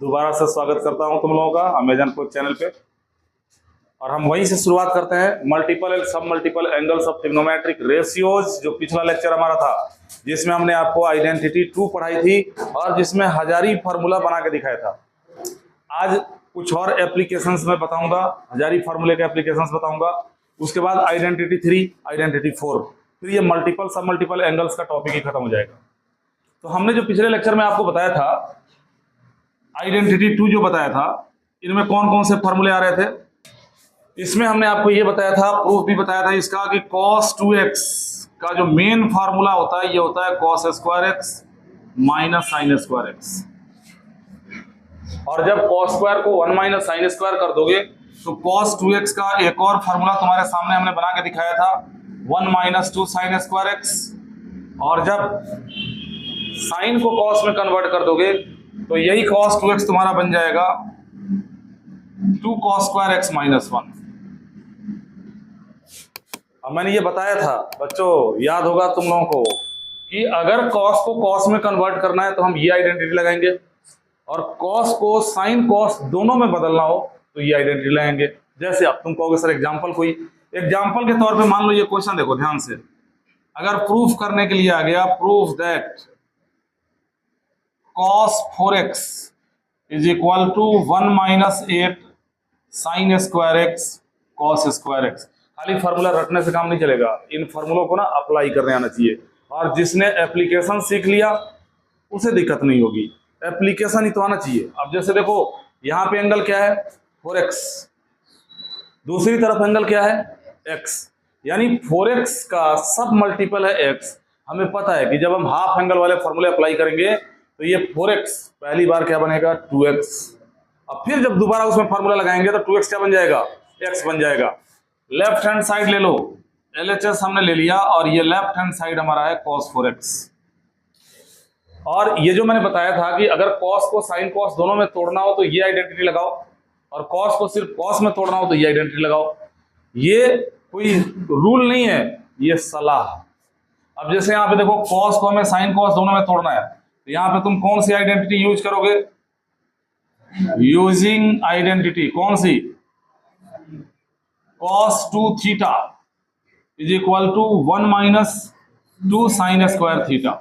दोबारा से स्वागत करता हूं तुम लोगों का अमेजन कोच चैनल पे। और हम वहीं से शुरुआत करते हैं मल्टीपल एंड सब multiple angles of trigonometric ratios, जो पिछला लेक्चर हमारा था जिसमें हमने आपको आइडेंटिटी 2 पढ़ाई थी और जिसमें हजारी फार्मूला बना के दिखाया था। आज कुछ और एप्लीकेशंस में बताऊंगा, हजारी फार्मूले के एप्लीकेशंस बताऊंगा। उसके बाद आइडेंटिटी 3, आइडेंटिटी 4, फिर ये मल्टीपल सब मल्टीपल एंगल्स का टॉपिक ही खत्म हो जाएगा। तो हमने जो पिछले लेक्चर में आपको बताया था आइडेंटिटी 2 जो बताया था, इनमें कौन कौन से फार्मूले आ रहे थे। इसमें हमने आपको ये बताया था, प्रूफ भी बताया था इसका, कि cos 2x का जो मेन फार्मूला होता है ये होता है cos square x minus sine square x। और जब cos स्क्वायर को 1 माइनस साइन स्क्वायर कर दोगे तो cos 2x का एक और फार्मूला तुम्हारे सामने हमने बना के दिखाया था, 1 माइनस 2 साइन स्क्वायर x। और जब साइन को cos में कन्वर्ट कर दोगे तो यही cos 2x तुम्हारा बन जाएगा 2 cos स्क्वायर x माइनस 1। अब मैंने ये बताया था बच्चों, याद होगा तुम लोगों को, कि अगर cos को cos में कन्वर्ट करना है तो हम ये आइडेंटिटी लगाएंगे, और cos को sin cos दोनों में बदलना हो तो ये आइडेंटिटी लगाएंगे। जैसे अब तुम कहोगे सर एग्जांपल, कोई एग्जांपल के तौर पे मान लो ये क्वेश्चन देखो ध्यान से। अगर प्रूफ करने के लिए आ गया, proof that cos 4x is equal to 1 minus 8 sine square x cos square x. खाली फार्मूला रटने से काम नहीं चलेगा, इन फार्मूलों को ना अप्लाई करने आना चाहिए। और जिसने एप्लीकेशन सीख लिया उसे दिक्कत नहीं होगी, एप्लीकेशन ही तो आना चाहिए। अब जैसे देखो यहाँ पे एंगल क्या है 4x, दूसरी तरफ एंगल क्या है x, यानी 4x का सब मल्टीपल है x। हमें पता है कि जब हम हाफ एंगल वाले फॉर्मूले अप्लाई करेंगे तो ये 4x पहली बार क्या बनेगा 2x। अब फिर जब दोबारा उसमें फार्मूला लगाएंगे तो 2x क्या बन जाएगा x बन जाएगा। लेफ्ट हैंड साइड ले लो, LHS हमने ले लिया, और ये लेफ्ट हैंड साइड हमारा है cos 4x। और ये जो मैंने बताया था कि अगर cos को sin cos दोनों में तोड़ना हो तो ये आइडेंटिटी लगाओ, और cos को सिर्फ cos में तोड़ना हो तो ये आइडेंटिटी लगाओ। ये कोई रूल नहीं है, ये सलाह। अब जैसे यहाँ पे देखो cos को हमें sin cos दोनों में तोड़ना है, तो यहाँ पे तुम कौन सी आइडेंटिटी यूज करोगे, यूजिंग आइडेंटिटी कौन सी, cos 2 theta is equal to 1 minus 2 sine square theta.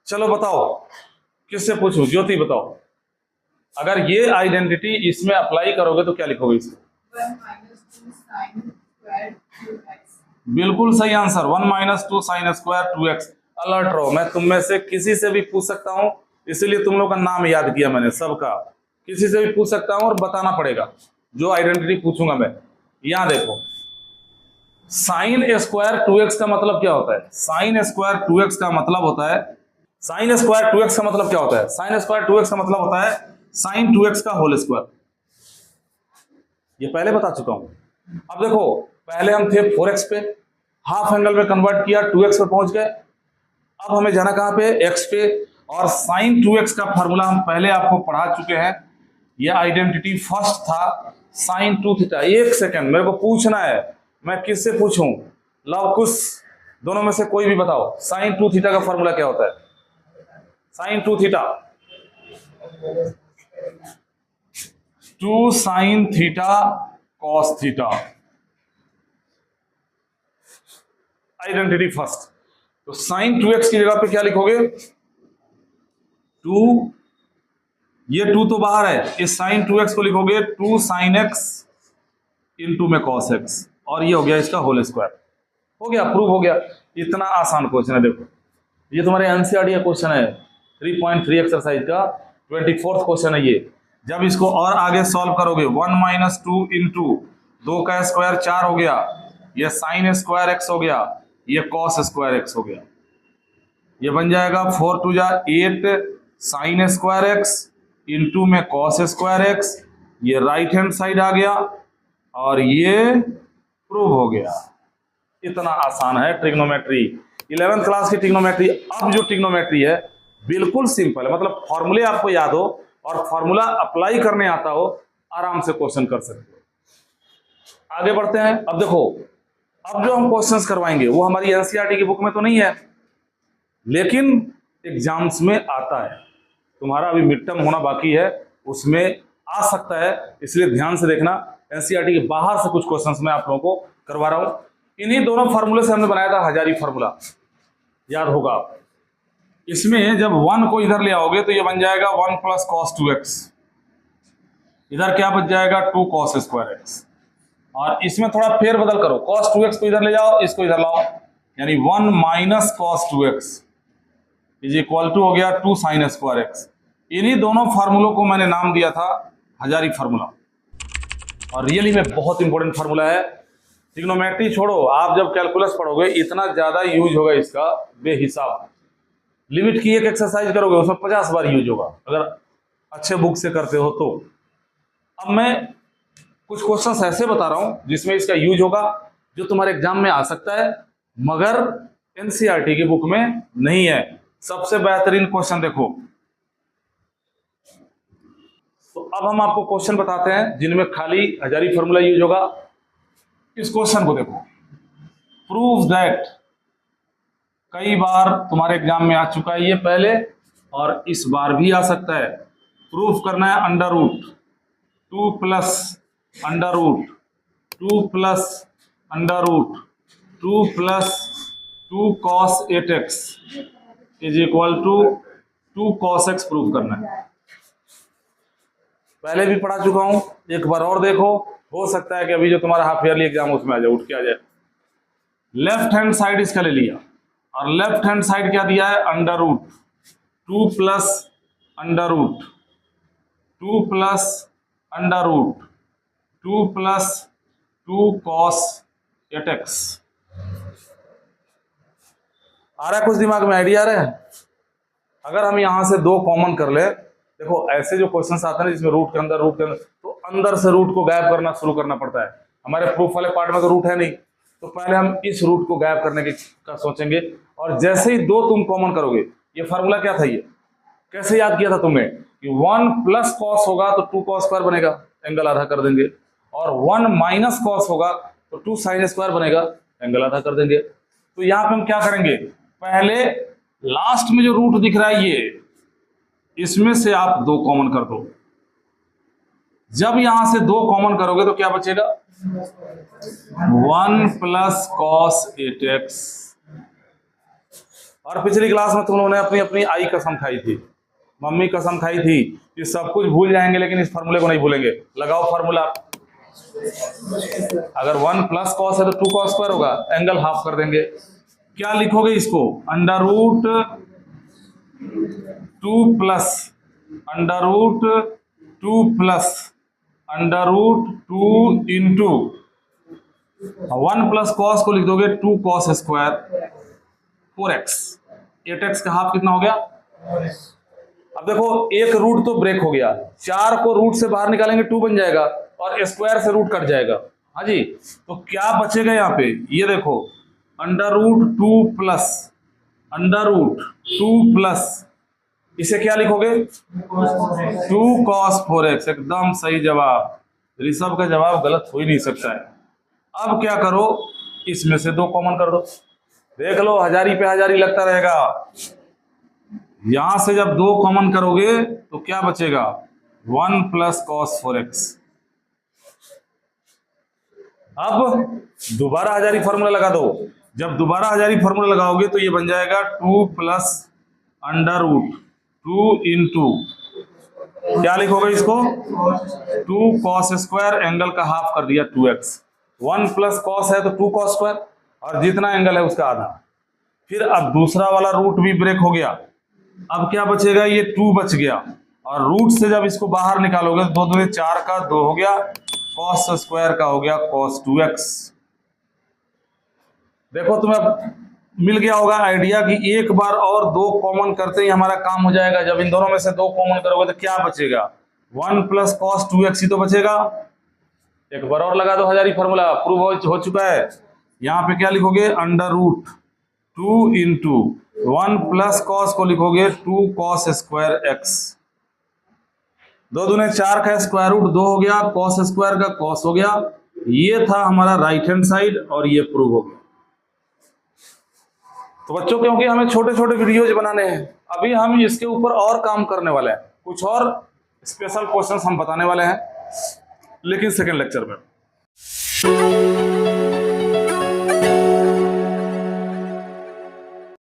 चलो बताओ किससे पूछूं, ज्योति बताओ, अगर ये आइडेंटिटी इसमें अप्लाई करोगे तो क्या लिखोगे इसमें। 1 माइनस 2 साइन स्क्वायर 2x। बिल्कुल सही answer, 1 minus 2 sine square 2x। Alert रहो, मैं तुम में से किसी से भी पूछ सकता हूं, इसीलिए तुम लोग का नाम याद किया मैंने सबका। किसी से भी पूछ सकता हूं और बताना पड़ेगा जो आइडेंटिटी पूछूंगा मैं। यहां देखो साइन स्क्वायर 2x का मतलब क्या होता है, साइन स्क्वायर 2x का मतलब होता है, साइन स्क्वायर 2x का मतलब क्या होता है, साइन स्क्वायर 2x का मतलब होता है साइन 2x का होल स्क्वायर। ये पहले बता चुका हूं। अब देखो पहले हम थे 4x पे, हाफ एंगल में कन्वर्ट किया 2x पे पहुंच गए, अब हमें जाना कहां पे x पे, और साइन 2x का फॉर्मूला हम पहले आपको पढ़ा चुके हैं। यह आइडेंटिटी फर्स्ट था साइन 2 थीटा। एक सेकंड मेरे को पूछना है, मैं किससे पूछूं, लव कुश, दोनों में से कोई भी बताओ, साइन 2 थीटा का फॉर्मूला क्या होता है, sine 2 theta, 2 sine theta cos theta, identity first. तो साइन 2x की जगह पे क्या लिखोगे 2, ये 2 तो बाहर है, इस साइन 2x को लिखोगे 2 साइन x इंटू में cos x, और ये हो गया इसका होल स्क्वायर। हो गया, प्रूव हो गया। इतना आसान क्वेश्चन है। देखो ये तुम्हारे एनसीईआरटी का क्वेश्चन है, 3.3 एक्सरसाइज का 24th क्वेश्चन है ये। जब इसको और आगे सॉल्व करोगे 1 माइनस 2 इंटू 2 का स्क्वायर 4 हो गया, ये साइन स्क्वायर x हो गया, ये cos स्क्वायर x हो गया, ये बन जाएगा 4 2 जा 8 साइन स्क्वायर x इंटू में cos स्क्वायर x, ये राइट हैंड साइड आ गया, और ये प्रूव हो गया। इतना आसान है ट्रिग्नोमेट्री, 11th क्लास की ट्रिग्नोमेट्री। अब जो ट्रिग्नोमेट्री है बिल्कुल सिंपल है, मतलब फॉर्मूले आपको याद हो और फॉर्मूला अप्लाई करने आता हो, आराम से क्वेश्चन कर सकते हो। आगे बढ़ते हैं। अब देखो अब जो हम क्वेश्चंस करवाएंगे वो हमारी एनसीईआरटी की बुक में तो नहीं है, लेकिन एग्जाम्स में आता है। तुम्हारा अभी मिड टर्म होना बाकी है, उसमें आ सकता है, इसलिए ध्यान से देखना। एनसीईआरटी के बाहर से कुछ क्वेश्चंस मैं आप लोगों को करवा रहा हूं। इन्हीं दोनों फार्मूले से हमने बनाया था हजारी फार्मूला, याद होगा। इसमें जब 1 को इधर ले आओगे तो ये बन जाएगा 1 प्लस कॉस 2x, इधर क्या बच जाएगा 2 कॉस स्क्वायर एक्स। और इसमें थोड़ा फेर बदल करो, कॉस 2x को इधर ले जाओ, इसको इधर लाओ, यानी 1 minus cos 2x is equal to हो गया 2 साइन स्क्वायर एक्स। इन्हीं दोनों फार्मूलों को मैंने नाम दिया था हजारी फार्मूला, और रियली में बहुत इंपॉर्टेंट फार्मूला है। ट्रिग्नोमेट्री छोड़ो, आप जब कैलकुलस पढ़ोगे इतना ज्यादा यूज होगा इसका बेहिसाब। लिमिट की एक एक्सरसाइज करोगे उसमें 50 बार यूज होगा, अगर अच्छे बुक से करते हो तो। अब मैं कुछ क्वेश्चंस ऐसे बता रहा हूं जिसमें इसका यूज होगा, जो तुम्हारे एग्जाम में आ सकता है मगर एनसीईआरटी की बुक में नहीं है। सबसे बेहतरीन क्वेश्चन देखो। तो अब हम आपको क्वेश्चन बताते हैं जिनमें खाली हजारी फार्मूला यूज होगा। इस क्वेश्चन को देखो, प्रूव दैट, कई बार तुम्हारे एग्जाम में आ चुका है ये पहले, और इस बार भी आ सकता है। प्रूफ करना है under root 2 plus under root 2 plus under root 2 plus 2 cos 8x is equal to 2 cos x prove करना है। पहले भी पढ़ा चुका हूं, एक बार और देखो, हो सकता है कि अभी जो तुम्हारा हाफ ईयरली एग्जाम उसमें आ जाए, उठ के आ जाए। लेफ्ट हैंड साइड इसका ले लिया, और लेफ्ट हैंड साइड क्या दिया है under root 2 plus under root 2 plus under root 2 plus 2 cos 8x। आ रहा है कुछ दिमाग में, आइडिया आ रहा है? अगर हम यहां से 2 कॉमन कर ले, देखो ऐसे जो क्वेश्चंस आते हैं जिसमें रूट के अंदर तो अंदर से रूट को गायब करना शुरू करना पड़ता है। हमारे प्रूफ वाले पार्ट में तो रूट है नहीं, तो पहले हम इस रूट को गायब करने का सोचेंगे, और जैसे ही 2 तुम कॉमन करोगे, ये फार्मूला क्या था, ये कैसे याद किया था तुमने कि 1 प्लस कॉस होगा तो 2 कॉस स्क्वायर बनेगा, एंगल आधा कर देंगे, और 1 माइनस कॉस होगा तो 2 साइन स्क्वायर बनेगा, एंगल आधा कर देंगे। तो यहाँ पे हम क्या करेंगे, पहले लास्ट में जो रूट दिख रहा है ये, इसमें से आप 2 कॉमन कर दो। जब यहां से 2 कॉमन करोगे तो क्या बचेगा 1 प्लस कॉस 8x। और पिछली क्लास में तुम लोगों ने अपनी अपनी आई कसम खाई थी, मम्मी कसम खाई थी कि सब कुछ भूल जाएंगे लेकिन इस फार्मूले को नहीं भूलेंगे। लगाओ फार्मूला, अगर 1 प्लस कॉस है तो 2 कॉस स्क्वायर होगा, एंगल हाफ कर देंगे। क्या लिखोगे इसको, under root 2 plus under root 2 plus under root 2 into 1 plus cos को लिख दोगे 2 कॉस स्क्वायर 4x। 8x का हाफ कितना हो गया। अब देखो एक रूट तो ब्रेक हो गया, 4 को रूट से बाहर निकालेंगे 2 बन जाएगा, और स्क्वायर से रूट कट जाएगा। हाँ जी, तो क्या बचेगा यहाँ पे, ये देखो under root 2 plus under root 2 plus, इसे क्या लिखोगे 2 cos 4x। एकदम सही जवाब, ऋषभ का जवाब गलत हो ही नहीं सकता है। अब क्या करो, इसमें से 2 कॉमन कर दो, देख लो हजारी पे हजारी लगता रहेगा। यहां से जब 2 कॉमन करोगे तो क्या बचेगा 1 प्लस कॉस 4x। अब दोबारा हजारी फॉर्मूला लगा दो, जब दोबारा हजारी फॉर्मूला लगाओगे तो ये बन जाएगा 2 प्लस अंडर रूट 2 इंटू, क्या लिखोगे इसको 2 कॉस स्क्वायर, एंगल का हाफ कर दिया 2x। 1 प्लस कॉस है तो 2 कॉस स्क्वायर, और जितना एंगल है उसका आधा। फिर अब दूसरा वाला रूट भी ब्रेक हो गया, अब क्या बचेगा, ये 2 बच गया, और रूट से जब इसको बाहर निकालोगे तो 2 दूनी 4 का 2 हो गया, कॉस स्क्वायर का हो गया कॉस 2x। देखो तुम्हें मिल गया होगा आइडिया कि एक बार और 2 कॉमन करते ही हमारा काम हो जाएगा। जब इन दोनों में से 2 कॉमन करोगे तो क्या बचेगा 1 प्लस कॉस 2x ही तो बचेगा। एक बार और लगा दो हजारी फॉर्मूला, प्रूव हो चुका है। यहाँ पे क्या लिखोगे under root 2 into 1 plus cos को लिखोगे 2 कॉस स्क्वायर x। 2 दूने 4 का स्क्वायर रूट 2 हो गया, कॉस स्क्वायर का कॉस हो गया। ये था हमारा राइट हैंड साइड, और ये प्रूव हो गया। तो बच्चों क्योंकि हमें छोटे छोटे वीडियोज बनाने हैं, अभी हम इसके ऊपर और काम करने वाले हैं, कुछ और स्पेशल क्वेश्चंस हम बताने वाले हैं, लेकिन सेकेंड लेक्चर में।